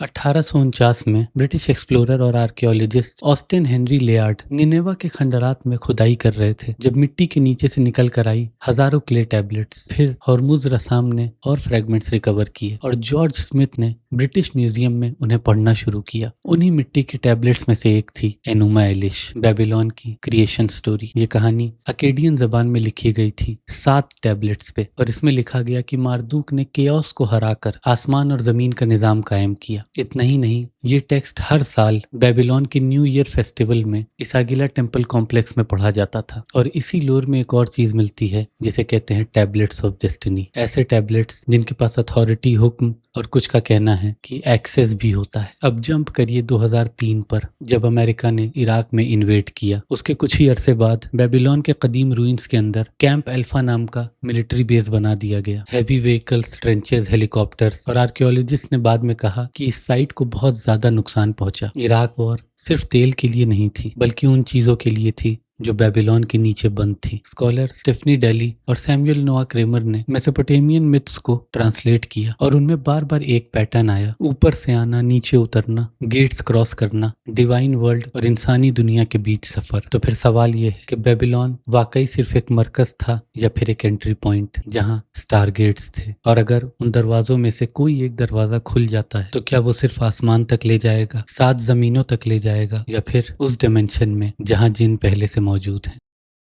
1849 में British explorer और archaeologist Austin Henry layered Nineveh के खंडरात में खुदाई कर रहे थे जब मिट्टी के नीचे से निकल कर आई हजारों क्ले टैबलेट्स। फिर हॉर्मुज रसाम ने और फ्रेगमेंट्स रिकवर किए और जॉर्ज स्मिथ ने ब्रिटिश म्यूजियम में उन्हें पढ़ना शुरू किया। उन्हीं मिट्टी के टैबलेट्स में से एक थी एनुमा एलिश, बेबीलोन की क्रिएशन स्टोरी। ये कहानी अकेडियन जबान में लिखी गई थी 7 टैबलेट्स पे, और इसमें लिखा गया कि मार्दूक ने केओस को हराकर आसमान और जमीन का निजाम कायम किया। इतना ही नहीं, ये टेक्स्ट हर साल बेबीलोन के न्यू ईयर फेस्टिवल में इसागिला टेम्पल कॉम्प्लेक्स में पढ़ा जाता था। और इसी लोर में एक और चीज मिलती है जिसे कहते हैं टैबलेट्स ऑफ डेस्टिनी। ऐसे टैबलेट्स जिनके पास अथॉरिटी, हुक्म और कुछ का कहना है कि एक्सेस भी होता है। अब जंप करिए 2003 पर, जब अमेरिका ने इराक में इन्वेड किया। उसके कुछ ही अरसे बाद बेबीलोन के कदीम रूइंस के अंदर कैंप अल्फा नाम का मिलिट्री बेस बना दिया गया। हैवी व्हीकल्स, ट्रेंचेस, हेलीकॉप्टर्स, और आर्कियोलॉजिस्ट ने बाद में कहा कि इस साइट को बहुत ज्यादा नुकसान पहुंचा। इराक वॉर सिर्फ तेल के लिए नहीं थी, बल्कि उन चीजों के लिए थी जो बेबीलोन के नीचे बंद थी। स्कॉलर स्टेफनी डेली और सैमुअल नोआ क्रेमर ने मेसोपोटामियन मिथ्स को ट्रांसलेट किया, और उनमें बार बार एक पैटर्न आया: ऊपर से आना, नीचे उतरना, गेट्स क्रॉस करना, डिवाइन वर्ल्ड और इंसानी दुनिया के बीच सफर। तो फिर सवाल ये है कि बेबीलोन वाकई सिर्फ एक मरकज था या फिर एक एंट्री पॉइंट जहाँ स्टार गेट्स थे? और अगर उन दरवाजों में से कोई एक दरवाजा खुल जाता है तो क्या वो सिर्फ आसमान तक ले जाएगा, 7 जमीनों तक ले जाएगा, या फिर उस डायमेंशन में जहाँ जिन पहले से मौजूद हैं?